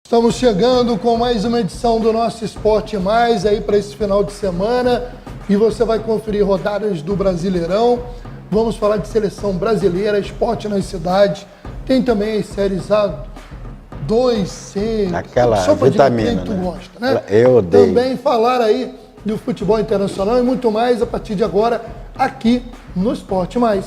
Estamos chegando com mais uma edição do nosso Esporte Mais aí para esse final de semana e você vai conferir rodadas do Brasileirão. Vamos falar de seleção brasileira, esporte nas cidades. Tem também as séries A2, C, aquela sopa vitamina, de que tu né? gosta, né? Eu odeio. Também falar aí do futebol internacional e muito mais a partir de agora aqui no Esporte Mais.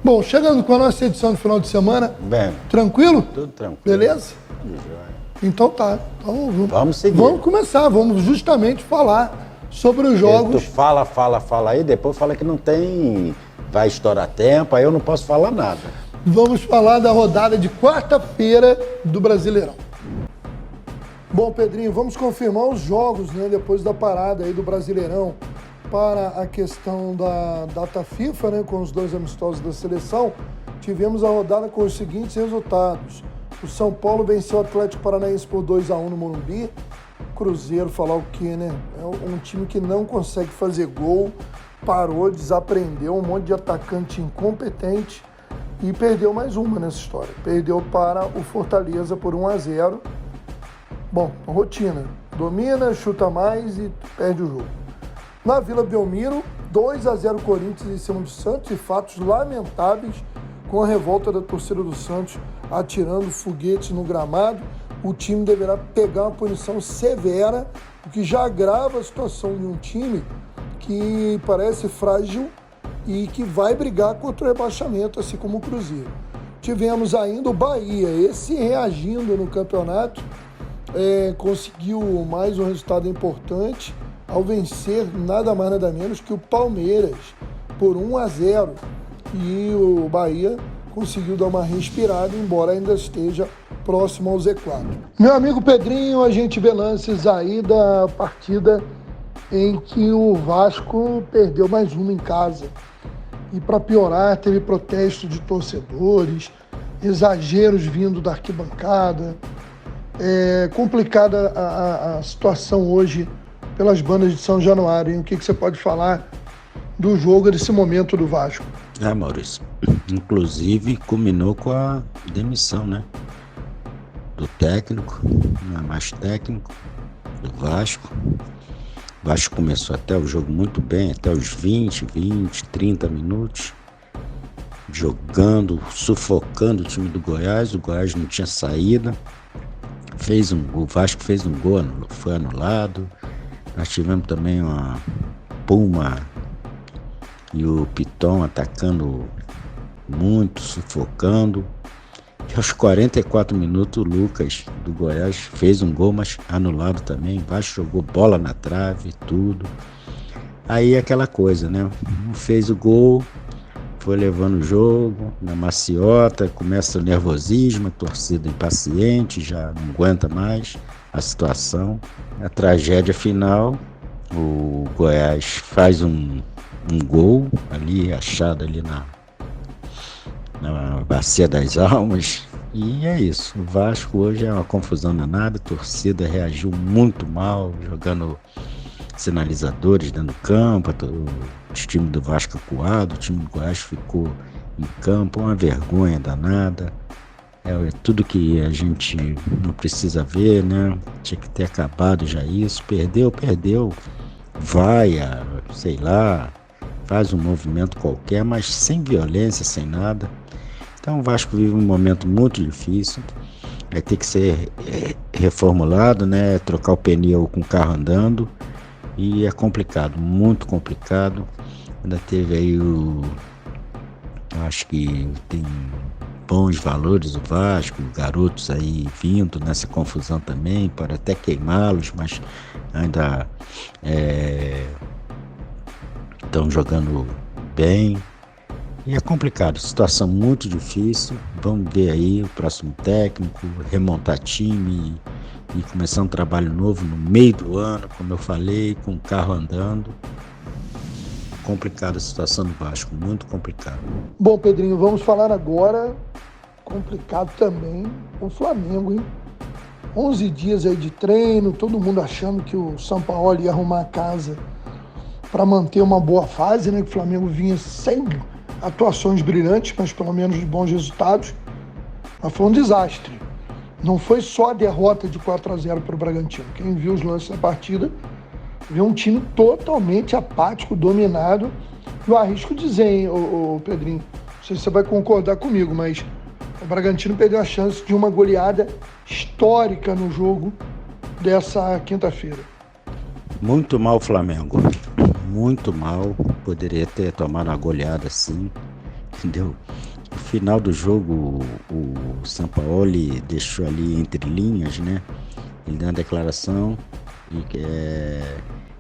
Bom, chegando com a nossa edição do final de semana. Bem, Tranquilo? tudo tranquilo. Beleza? Então tá. Então, Vamos seguir. Vamos começar, vamos justamente falar sobre os jogos. Tu fala aí, depois fala que não tem, vai estourar tempo, aí eu não posso falar nada. Vamos falar da rodada de quarta-feira do Brasileirão. Bom, Pedrinho, vamos confirmar os jogos, né, depois da parada aí do Brasileirão para a questão da data FIFA, né, com os dois amistosos da seleção. Tivemos a rodada com os seguintes resultados. O São Paulo venceu o Atlético Paranaense por 2-1 no Morumbi. Cruzeiro, falar o quê, né? É um time que não consegue fazer gol, parou, desaprendeu, um monte de atacante incompetente e perdeu mais uma nessa história. Perdeu para o Fortaleza por 1-0. Bom, rotina. Domina, chuta mais e perde o jogo. Na Vila Belmiro, 2-0 Corinthians em cima do Santos e fatos lamentáveis com a revolta da torcida do Santos atirando foguetes no gramado. O time deverá pegar uma punição severa, o que já agrava a situação de um time que parece frágil e que vai brigar contra o rebaixamento, assim como o Cruzeiro. Tivemos ainda o Bahia, esse reagindo no campeonato, conseguiu mais um resultado importante ao vencer nada mais nada menos que o Palmeiras por 1-0. E o Bahia conseguiu dar uma respirada, embora ainda esteja próximo ao Z4. Meu amigo Pedrinho, a gente vê lances aí da partida em que o Vasco perdeu mais uma em casa. E para piorar, teve protesto de torcedores, exageros vindo da arquibancada. É complicada a situação hoje pelas bandas de São Januário, hein? O que você pode falar do jogo, desse momento do Vasco? Maurício, inclusive culminou com a demissão, né? Do técnico, não é mais técnico, do Vasco. O Vasco começou até o jogo muito bem, até os 20, 30 minutos, jogando, sufocando o time do Goiás. O Goiás não tinha saída. O Vasco fez um gol, foi anulado. Nós tivemos também uma Puma e o Piton atacando muito, sufocando. E aos 44 minutos o Lucas do Goiás fez um gol, mas anulado também. O Vasco jogou bola na trave, tudo. Aí aquela coisa, né? Fez o gol, foi levando o jogo na maciota, começa o nervosismo, a torcida impaciente, já não aguenta mais a situação. A tragédia final, o Goiás faz um gol ali, achado ali na Bacia das Almas, e é isso. O Vasco hoje é uma confusão danada, a torcida reagiu muito mal, jogando sinalizadores dentro do campo, o time do Vasco acuado, o time do Goiás ficou em campo, uma vergonha danada. É tudo que a gente não precisa ver, né? Tinha que ter acabado já isso. Perdeu. Vai, sei lá, faz um movimento qualquer, mas sem violência, sem nada. Então o Vasco vive um momento muito difícil. Vai ter que ser reformulado, né? Trocar o pneu com o carro andando. E é complicado, muito complicado. Ainda teve aí acho que tem bons valores o Vasco, garotos aí vindo nessa confusão também, pode até queimá-los, mas ainda estão jogando bem. E é complicado, situação muito difícil. Vamos ver aí o próximo técnico, remontar time e começar um trabalho novo no meio do ano, como eu falei, com o carro andando. Complicada a situação do Vasco, muito complicado. Bom, Pedrinho, vamos falar agora, complicado também, o Flamengo, hein? 11 dias aí de treino, todo mundo achando que o São Paulo ia arrumar a casa para manter uma boa fase, né? Que o Flamengo vinha sem atuações brilhantes, mas pelo menos de bons resultados. Mas foi um desastre. Não foi só a derrota de 4-0 para o Bragantino. Quem viu os lances da partida viu um time totalmente apático, dominado. Eu arrisco dizer, hein, ô Pedrinho, não sei se você vai concordar comigo, mas o Bragantino perdeu a chance de uma goleada histórica no jogo dessa quinta-feira. Muito mal o Flamengo. Muito mal. Poderia ter tomado uma goleada assim. Entendeu? No final do jogo, o Sampaoli deixou ali entre linhas, né? Ele deu uma declaração e que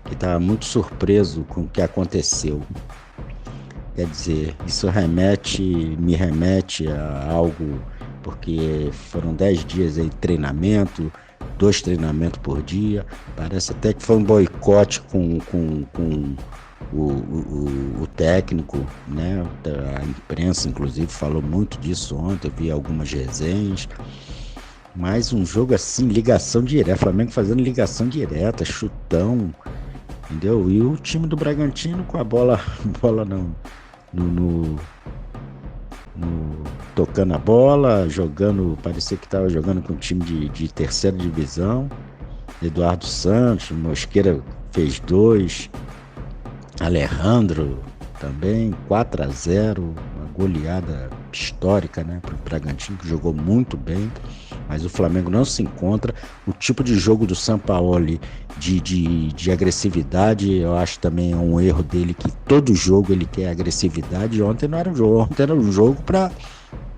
estava muito surpreso com o que aconteceu. Quer dizer, isso me remete a algo, porque foram 10 dias aí de treinamento, 2 treinamentos por dia. Parece até que foi um boicote com o técnico, né? A imprensa, inclusive, falou muito disso ontem. Eu vi algumas resenhas. Mas um jogo assim, ligação direta, Flamengo fazendo ligação direta, chutão, entendeu? E o time do Bragantino com a bola tocando a bola, jogando, parecia que estava jogando com um time de terceira divisão. Eduardo Santos, Mosqueira fez 2, Alejandro também, 4-0, uma goleada histórica, né, para o Bragantino, que jogou muito bem, mas o Flamengo não se encontra. O tipo de jogo do Sampaoli de agressividade, eu acho também é um erro dele, que todo jogo ele quer agressividade. Ontem não era um jogo, ontem era um jogo para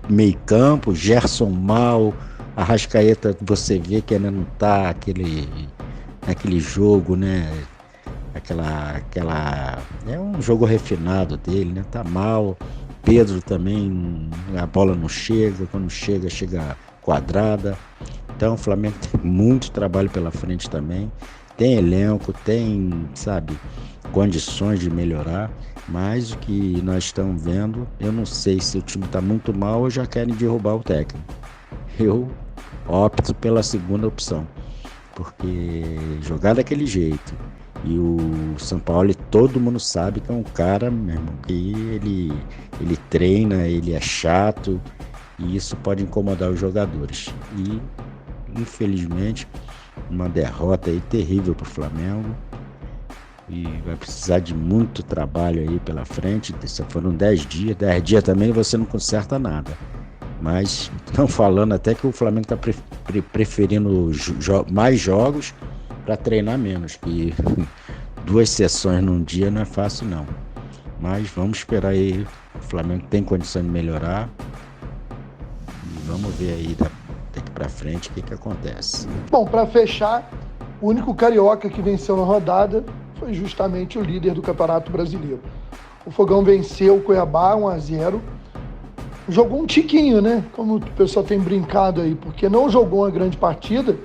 meio campo, Gerson mal, Arrascaeta você vê que ainda não tá aquele jogo, né? É um jogo refinado dele, né? Tá mal. Pedro também, a bola não chega, quando chega quadrada. Então o Flamengo tem muito trabalho pela frente também. Tem elenco, tem, sabe, condições de melhorar, mas o que nós estamos vendo, eu não sei se o time está muito mal ou já querem derrubar o técnico. Eu opto pela segunda opção, porque jogar daquele jeito, e o Sampaoli todo mundo sabe que é um cara mesmo, que ele treina, ele é chato, e isso pode incomodar os jogadores. E infelizmente uma derrota aí terrível para o Flamengo, e vai precisar de muito trabalho aí pela frente. Foram 10 dias também você não conserta nada, mas estão falando até que o Flamengo está preferindo mais jogos para treinar menos, que 2 sessões num dia não é fácil não, mas vamos esperar aí. O Flamengo tem condição de melhorar e vamos ver aí daqui para frente o que acontece. Bom, para fechar, o único carioca que venceu na rodada foi justamente o líder do Campeonato Brasileiro. O Fogão venceu o Cuiabá 1-0. Jogou um tiquinho, né? Como o pessoal tem brincado aí, porque não jogou uma grande partida,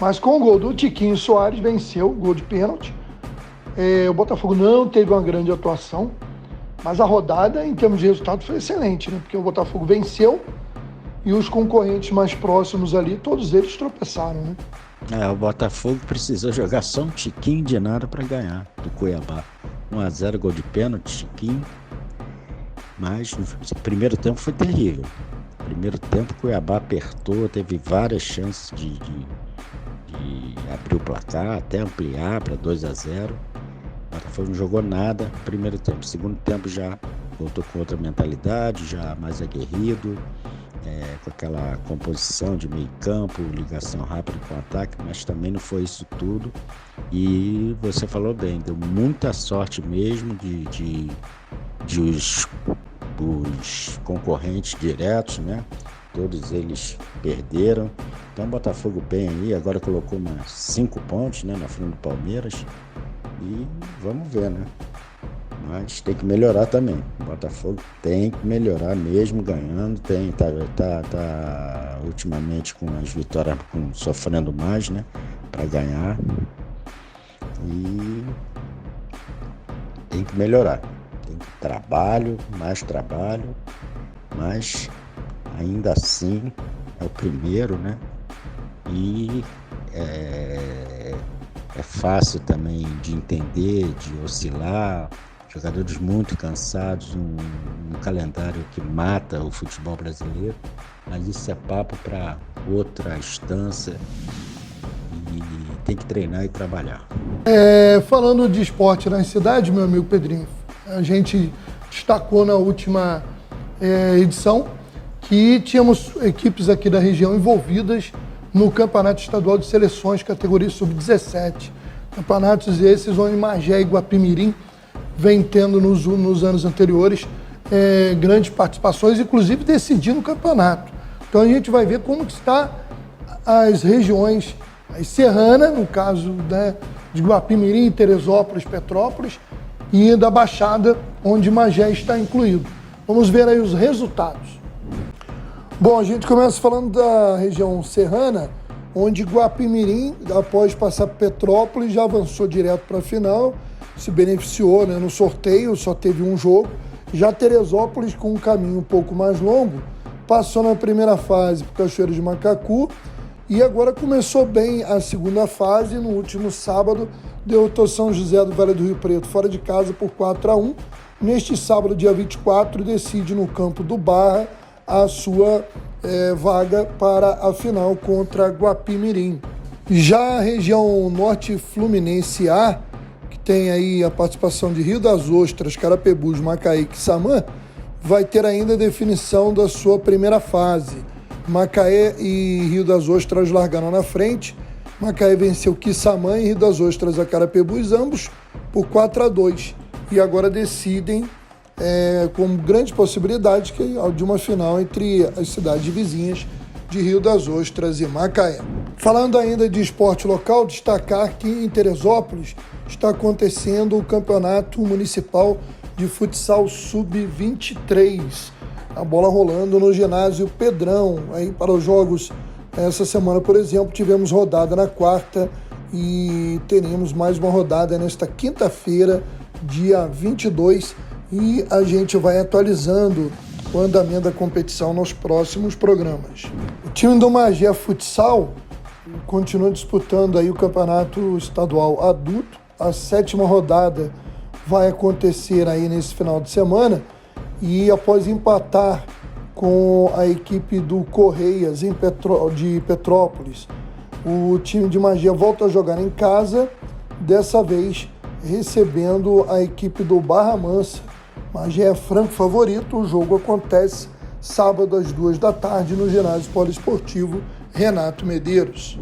mas com o gol do Tiquinho Soares venceu, gol de pênalti. O Botafogo não teve uma grande atuação, mas a rodada, em termos de resultado, foi excelente, né? Porque o Botafogo venceu e os concorrentes mais próximos ali, todos eles tropeçaram, né? O Botafogo precisou jogar só um tiquinho de nada para ganhar do Cuiabá. 1-0, gol de pênalti, tiquinho. Mas o primeiro tempo foi terrível. Primeiro tempo, o Cuiabá apertou, teve várias chances de abrir o placar, até ampliar para 2-0. O Botafogo não jogou nada no primeiro tempo. Segundo tempo já voltou com outra mentalidade, já mais aguerrido, com aquela composição de meio campo, ligação rápida com o ataque, mas também não foi isso tudo. E você falou bem, deu muita sorte mesmo de os concorrentes diretos, né? Todos eles perderam. Então o Botafogo bem aí, agora colocou umas 5 pontos, né, na frente do Palmeiras. E vamos ver, né? Mas tem que melhorar também. O Botafogo tem que melhorar mesmo ganhando. Tá ultimamente com as vitórias sofrendo mais, né? Para ganhar. E tem que melhorar. Tem trabalho, mais trabalho. Mas ainda assim é o primeiro, né? E é fácil também de entender, de oscilar. Jogadores muito cansados, um calendário que mata o futebol brasileiro, mas isso é papo para outra instância e tem que treinar e trabalhar. Falando de esporte na cidade, meu amigo Pedrinho, a gente destacou na última edição que tínhamos equipes aqui da região envolvidas no Campeonato Estadual de Seleções, categoria Sub-17. Campeonatos esses onde Magé e Guapimirim vem tendo nos anos anteriores grandes participações, inclusive decidindo o campeonato. Então a gente vai ver como que está as regiões, a serrana, no caso, né, de Guapimirim, Teresópolis, Petrópolis, e da Baixada, onde Magé está incluído. Vamos ver aí os resultados. Bom, a gente começa falando da região serrana, onde Guapimirim, após passar por Petrópolis, já avançou direto para a final, se beneficiou, né, no sorteio, só teve um jogo. Já Teresópolis, com um caminho um pouco mais longo, passou na primeira fase por Cachoeiro de Macacu e agora começou bem a segunda fase. No último sábado, derrotou São José do Vale do Rio Preto fora de casa por 4-1. Neste sábado, dia 24, decide no campo do Barra a sua vaga para a final contra Guapimirim. Já a região norte fluminense A, que tem aí a participação de Rio das Ostras, Carapebus, Macaé e Quissamã, vai ter ainda a definição da sua primeira fase. Macaé e Rio das Ostras largaram na frente. Macaé venceu Quissamã e Rio das Ostras a Carapebus, ambos por 4-2. E agora decidem com grande possibilidade de uma final entre as cidades vizinhas de Rio das Ostras e Macaé. Falando ainda de esporte local, destacar que em Teresópolis está acontecendo o Campeonato Municipal de Futsal Sub-23. A bola rolando no ginásio Pedrão. Aí para os jogos, essa semana, por exemplo, tivemos rodada na quarta e teremos mais uma rodada nesta quinta-feira, dia 22, e a gente vai atualizando o andamento da competição nos próximos programas. O time do Magé Futsal continua disputando aí o campeonato estadual adulto. A 7ª rodada vai acontecer aí nesse final de semana e após empatar com a equipe do Correias de Petrópolis, o time de Magé volta a jogar em casa, dessa vez recebendo a equipe do Barra Mansa. Magé é franco favorito. O jogo acontece sábado às 14h no ginásio poliesportivo Renato Medeiros.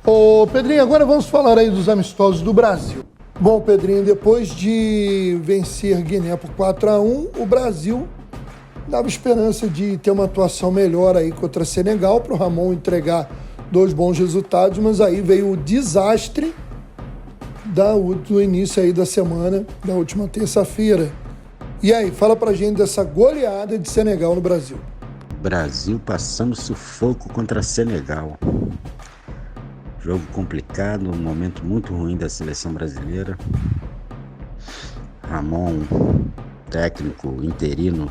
Ô Pedrinho, agora vamos falar aí dos amistosos do Brasil. Bom, Pedrinho, depois de vencer Guiné por 4-1, o Brasil dava esperança de ter uma atuação melhor aí contra Senegal, para o Ramon entregar 2 bons resultados, mas aí veio o desastre do início aí da semana, da última terça-feira. E aí, fala pra gente dessa goleada de Senegal no Brasil. Brasil passando sufoco contra Senegal. Jogo complicado, um momento muito ruim da seleção brasileira. Ramon, técnico interino,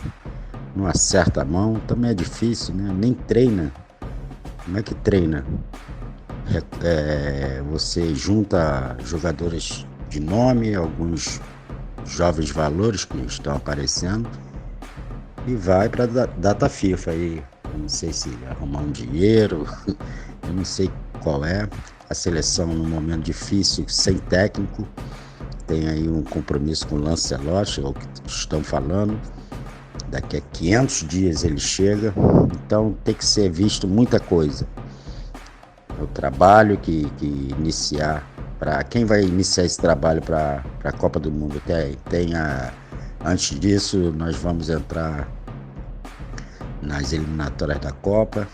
não acerta a mão, também é difícil, né? Nem treina. Como é que treina? Você junta jogadores de nome, alguns jovens valores que estão aparecendo e vai para a data FIFA aí. Eu não sei se arrumar um dinheiro, eu não sei qual é. A seleção num momento difícil, sem técnico, tem aí um compromisso com o Lancelotti, é o que estão falando. Daqui a 500 dias ele chega, então tem que ser visto muita coisa. O trabalho que iniciar, para quem vai iniciar esse trabalho para a Copa do Mundo, antes disso nós vamos entrar nas eliminatórias da Copa.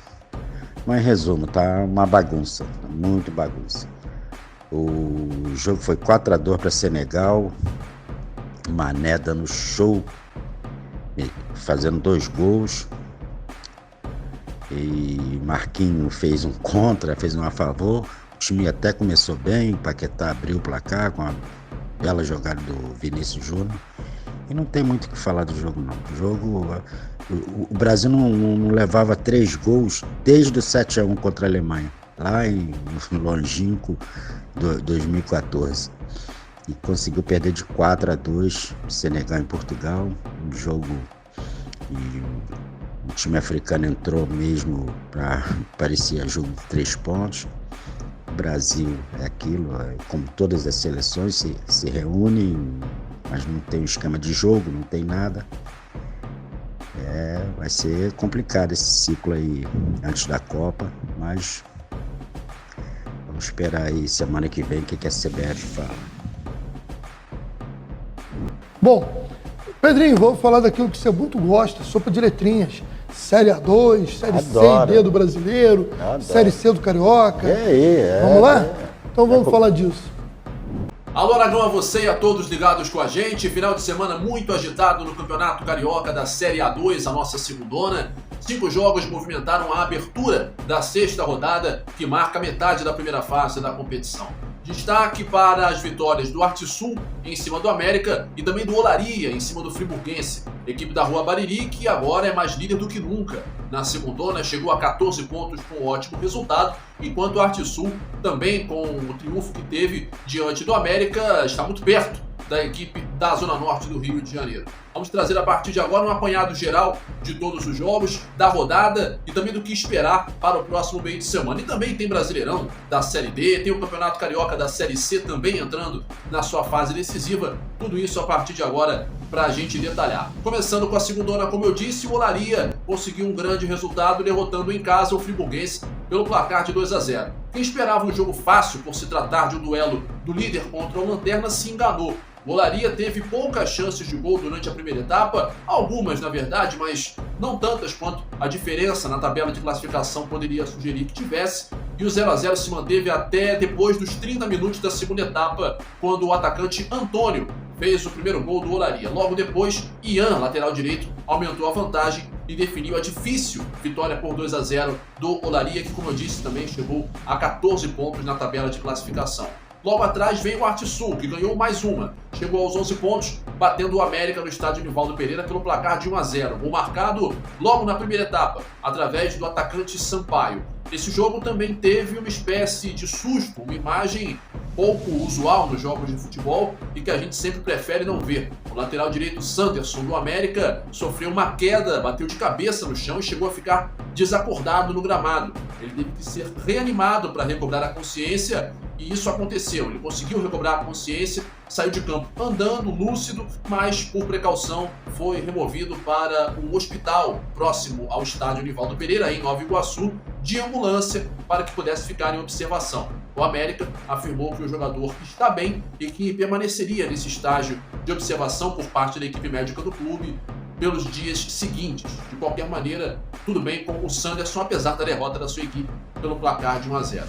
Mas em resumo, tá uma bagunça, muito bagunça. O jogo foi 4-2 para Senegal, Mané dando show, fazendo 2 gols. E Marquinhos fez um contra, fez um a favor. O time até começou bem, o Paquetá abriu o placar com a bela jogada do Vinícius Júnior. E não tem muito o que falar do jogo, não. O Brasil não levava 3 gols desde o 7-1 contra a Alemanha. lá no longínquo 2014. E conseguiu perder de 4-2 do Senegal em Portugal, um jogo e o time africano entrou mesmo parecia jogo de 3 pontos. O Brasil é aquilo, como todas as seleções se reúnem, mas não tem um esquema de jogo, não tem nada. Vai ser complicado esse ciclo aí antes da Copa, mas vamos esperar aí semana que vem o que a CBF fala. Bom, Pedrinho, vamos falar daquilo que você muito gosta, sopa de letrinhas. Série A2, Série Adoro. C e D do Brasileiro, Adoro. Série C do Carioca. Vamos lá? Então vamos falar disso. Alô Aragão, a você e a todos ligados com a gente. Final de semana muito agitado no Campeonato Carioca da Série A2, a nossa segundona. 5 jogos movimentaram a abertura da 6ª rodada, que marca metade da primeira fase da competição. Destaque para as vitórias do Artisul em cima do América e também do Olaria em cima do Friburguense. Equipe da Rua Bariri que agora é mais líder do que nunca. Na segundona chegou a 14 pontos com um ótimo resultado, enquanto o Artisul, também com o triunfo que teve diante do América, está muito perto da equipe da Zona Norte do Rio de Janeiro. Vamos trazer a partir de agora um apanhado geral de todos os jogos, da rodada e também do que esperar para o próximo meio de semana. E também tem Brasileirão da Série D, tem o Campeonato Carioca da Série C também entrando na sua fase decisiva. Tudo isso a partir de agora para a gente detalhar. Começando com a segundona, como eu disse, o Olaria conseguiu um grande resultado derrotando em casa o Friburguense pelo placar de 2-0. Quem esperava um jogo fácil por se tratar de um duelo do líder contra o Lanterna se enganou. O Olaria teve poucas chances de gol durante a primeira etapa, algumas na verdade, mas não tantas quanto a diferença na tabela de classificação poderia sugerir que tivesse, e o 0-0 se manteve até depois dos 30 minutos da segunda etapa, quando o atacante Antônio fez o primeiro gol do Olaria. Logo depois, Ian, lateral direito, aumentou a vantagem e definiu a difícil vitória por 2-0 do Olaria, que, como eu disse, também chegou a 14 pontos na tabela de classificação. Logo atrás vem o Artisul, que ganhou mais uma. Chegou aos 11 pontos, batendo o América no estádio Nivaldo Pereira pelo placar de 1-0. Gol marcado logo na primeira etapa, através do atacante Sampaio. Esse jogo também teve uma espécie de susto, uma imagem pouco usual nos jogos de futebol e que a gente sempre prefere não ver. O lateral direito Sanderson do América sofreu uma queda, bateu de cabeça no chão e chegou a ficar desacordado no gramado. Ele teve que ser reanimado para recobrar a consciência e isso aconteceu. Ele conseguiu recobrar a consciência, saiu de campo andando, lúcido, mas por precaução foi removido para um hospital próximo ao estádio Nivaldo Pereira, em Nova Iguaçu, de ambulância, para que pudesse ficar em observação. O América afirmou que o jogador está bem e que permaneceria nesse estágio de observação por parte da equipe médica do clube pelos dias seguintes. De qualquer maneira, tudo bem com o Sanderson, apesar da derrota da sua equipe pelo placar de 1-0.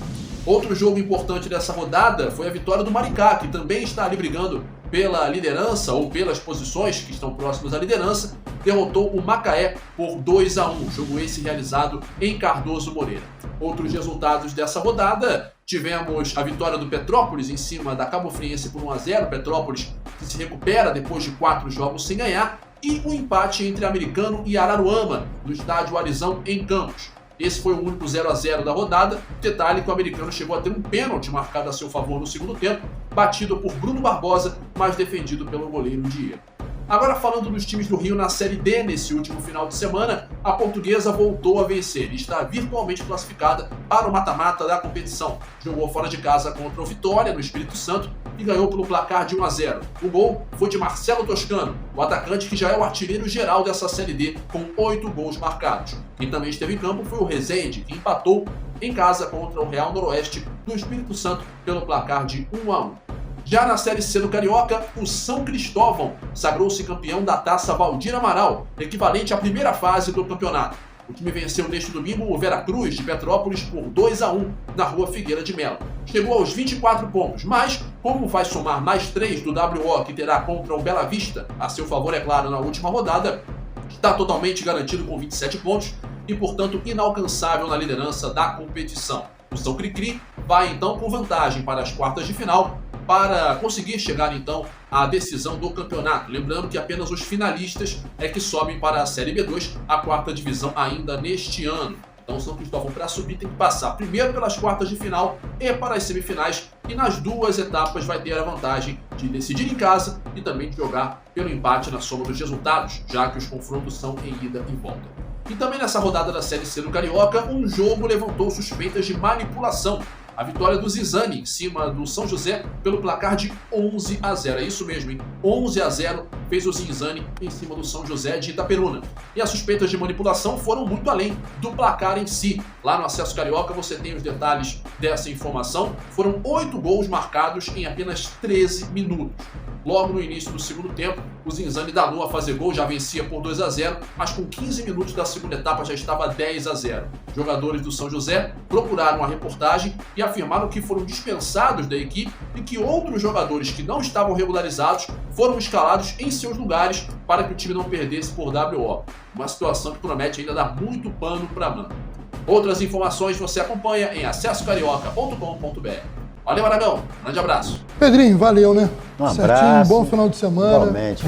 Outro jogo importante dessa rodada foi a vitória do Maricá, que também está ali brigando pela liderança ou pelas posições que estão próximas à liderança, derrotou o Macaé por 2-1, jogo esse realizado em Cardoso Moreira. Outros resultados dessa rodada, tivemos a vitória do Petrópolis em cima da Cabo Friense por 1-0, Petrópolis que se recupera depois de 4 jogos sem ganhar, e um empate entre Americano e Araruama, no estádio Arizão, em Campos. Esse foi o único 0-0 da rodada. Detalhe que o Americano chegou a ter um pênalti marcado a seu favor no segundo tempo, batido por Bruno Barbosa, mas defendido pelo goleiro Diego. Agora falando dos times do Rio na Série D, nesse último final de semana, a Portuguesa voltou a vencer e está virtualmente classificada para o mata-mata da competição. Jogou fora de casa contra o Vitória, no Espírito Santo, e ganhou pelo placar de 1-0. O gol foi de Marcelo Toscano, o atacante que já é o artilheiro geral dessa Série D, com 8 gols marcados. Quem também esteve em campo foi o Rezende, que empatou em casa contra o Real Noroeste do Espírito Santo pelo placar de 1-1. Já na Série C do Carioca, o São Cristóvão sagrou-se campeão da Taça Valdir Amaral, equivalente à primeira fase do campeonato. O time venceu neste domingo o Veracruz de Petrópolis por 2-1 na Rua Figueira de Melo. Chegou aos 24 pontos, mas como vai somar mais 3 do WO que terá contra o Bela Vista, a seu favor é claro na última rodada, está totalmente garantido com 27 pontos e portanto inalcançável na liderança da competição. O São Cricri vai então com vantagem para as quartas de final, para conseguir chegar então à decisão do campeonato. Lembrando que apenas os finalistas é que sobem para a Série B2, a quarta divisão ainda neste ano. Então o São Cristóvão, para subir, tem que passar primeiro pelas quartas de final e para as semifinais, e nas duas etapas vai ter a vantagem de decidir em casa e também de jogar pelo empate na soma dos resultados, já que os confrontos são em ida e volta. E também nessa rodada da Série C do Carioca, um jogo levantou suspeitas de manipulação. A vitória do Zinzani em cima do São José pelo placar de 11-0. É isso mesmo, hein? 11-0 fez o Zinzani em cima do São José de Itaperuna. E as suspeitas de manipulação foram muito além do placar em si. Lá no Acesso Carioca você tem os detalhes dessa informação. Foram 8 gols marcados em apenas 13 minutos. Logo no início do segundo tempo, o Zinzani danou a fazer gol, já vencia por 2-0, mas com 15 minutos da segunda etapa já estava 10-0. Jogadores do São José procuraram a reportagem e afirmaram que foram dispensados da equipe e que outros jogadores que não estavam regularizados foram escalados em seus lugares para que o time não perdesse por WO. Uma situação que promete ainda dar muito pano para manga. Outras informações você acompanha em acessocarioca.com.br. Valeu, Aragão. Grande abraço. Pedrinho, valeu, né? Um Certinho, abraço. bom final de semana. Igualmente.